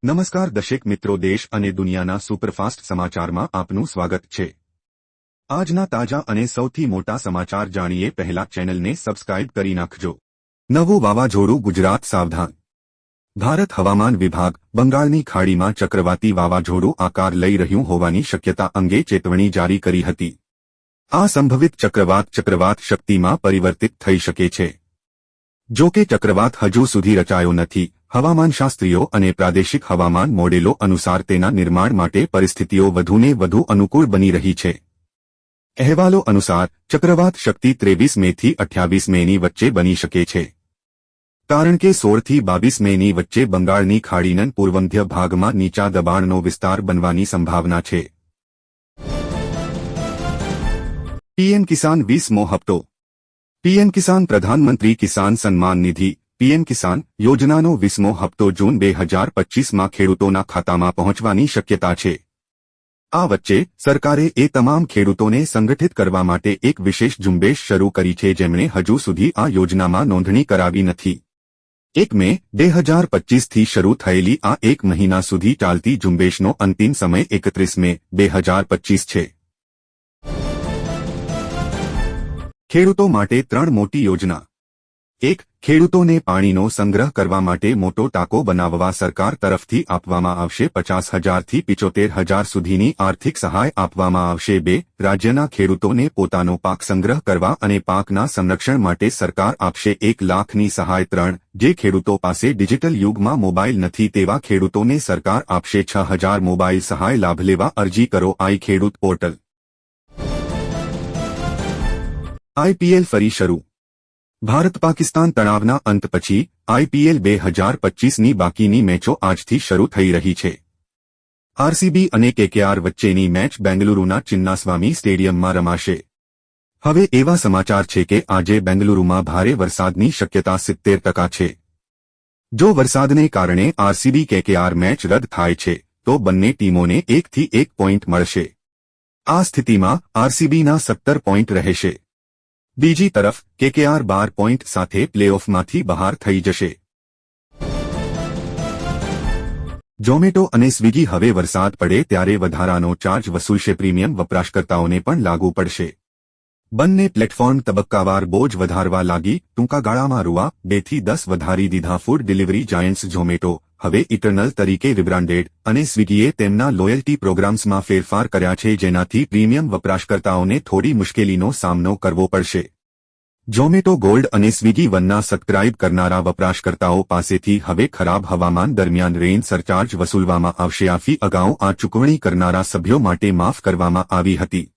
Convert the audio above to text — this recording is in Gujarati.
નમસ્કાર દર્શક મિત્રો, દેશ અને દુનિયાના સુપરફાસ્ટ સમાચારમાં આપનું સ્વાગત છે। આજના તાજા અને સૌથી મોટા સમાચાર જાણીએ પહેલા ચેનલને સબસ્ક્રાઇબ કરી નાખજો। નવું વાવાઝોડું ગુજરાત સાવધાન। ભારત હવામાન વિભાગ બંગાળની ખાડીમાં ચક્રવાતી વાવાઝોડું આકાર લઈ રહ્યું હોવાની શક્યતા અંગે ચેતવણી જારી કરી હતી। આ સંભવિત ચક્રવાત શક્તિમાં પરિવર્તિત થઈ શકે છે। જો કે ચક્રવાત હજુ સુધી રચાયો નથી। હવામાનશાસ્ત્રીઓ અને પ્રાદેશિક હવામાન મોડેલો અનુસાર તેના નિર્માણ માટે પરિસ્થિતિઓ વધુને વધુ અનુકૂળ બની રહી છે। અહેવાલો અનુસાર ચક્રવાત શક્તિ 23 મેથી 28 મેની વચ્ચે બની શકે છે, કારણ કે 16 થી 22 મેની વચ્ચે બંગાળની ખાડીના પૂર્વમધ્ય ભાગમાં નીચા દબાણનો વિસ્તાર બનવાની સંભાવના છે। પીએમ કિસાન 20મો હપ્તો। પીએમ કિસાન પ્રધાનમંત્રી કિસાન સન્માન નિધિ પીએમ કિસાન યોજનાનો 20મો હપ્તો જૂન 2025માં ખેડૂતોના ખાતામાં પહોંચવાની શક્યતા છે। આ વચ્ચે સરકારે એ તમામ ખેડૂતોને સંગઠિત કરવા માટે એક વિશેષ ઝુંબેશ શરૂ કરી છે જેમણે હજુ સુધી આ યોજનામાં નોંધણી કરાવી નથી। 1 મે 2025થી શરૂ થયેલી આ એક મહિના સુધી ચાલતી ઝુંબેશનો અંતિમ સમય 31 મે 2025 છે। ખેડૂતો માટે 3 મોટી યોજના। 1. ખેડૂતોને પાણીનો સંગ્રહ કરવા માટે મોટો ટાંકો બનાવવા સરકાર તરફથી આપવામાં આવશે 50,000થી 75,000 સુધીની આર્થિક સહાય આપવામાં આવશે। 2. રાજ્યના ખેડૂતોને પોતાનો પાક સંગ્રહ કરવા અને પાકના સંરક્ષણ માટે સરકાર આપશે 1 લાખની સહાય। 3. જે ખેડૂતો પાસે ડિજિટલ યુગમાં મોબાઈલ નથી તેવા ખેડૂતોને સરકાર આપશે 6,000 મોબાઈલ સહાય। લાભ લેવા અરજી કરો આઈ ખેડૂત પોર્ટલ। આઈપીએલ ફરી શરૂ। ભારત પાકિસ્તાન તણાવના અંત પછી આઈપીએલ 2025ની બાકીની મેચો આજથી શરૂ થઈ રહી છે। આરસીબી અને કેકેઆર વચ્ચેની મેચ બેંગલુરુના ચિન્નાસ્વામી સ્ટેડિયમમાં રમાશે। હવે એવા સમાચાર છે કે આજે બેંગલુરુમાં ભારે વરસાદની શક્યતા 70% છે। જો વરસાદને કારણે આરસીબી કેકેઆર મેચ રદ થાય છે તો બંને ટીમોને 1 થી 1 પોઈન્ટ મળશે। આ સ્થિતિમાં આરસીબીના 17 પોઈન્ટ રહેશે। બીજી તરફ કેકેઆર 12 પોઈન્ટ સાથે પ્લેઓફમાંથી બહાર થઈ જશે। ઝોમેટો અને સ્વિગી હવે વરસાદ પડે ત્યારે વધારાનો ચાર્જ વસૂલશે। પ્રીમિયમ વપરાશકર્તાઓને પણ લાગુ પડશે। બંને પ્લેટફોર્મ તબક્કાવાર બોજ વધારવા લાગી। ટૂંકા ગાળામાં રૂ. 2 થી 10 વધારી દીધા। ફૂડ ડિલિવરી જાયન્ટ્સ ઝોમેટો હવે ઇટરનલ તરીકે રિબ્રાન્ડેડ અને સ્વિગીએ તેમના લોયલ્ટી પ્રોગ્રામ્સમાં ફેરફાર કર્યા છે જેનાથી પ્રીમિયમ વપરાશકર્તાઓને થોડી મુશ્કેલીનો સામનો કરવો પડશે। ઝોમેટો ગોલ્ડ અને સ્વિગી વનના સબસ્ક્રાઇબ કરનારા વપરાશકર્તાઓ પાસેથી હવે ખરાબ હવામાન દરમિયાન રેઇન સરચાર્જ વસૂલવામાં આવશે। આ ફી અગાઉ આ ચૂકવણી કરનારા સભ્યો માટે માફ કરવામાં આવી હતી।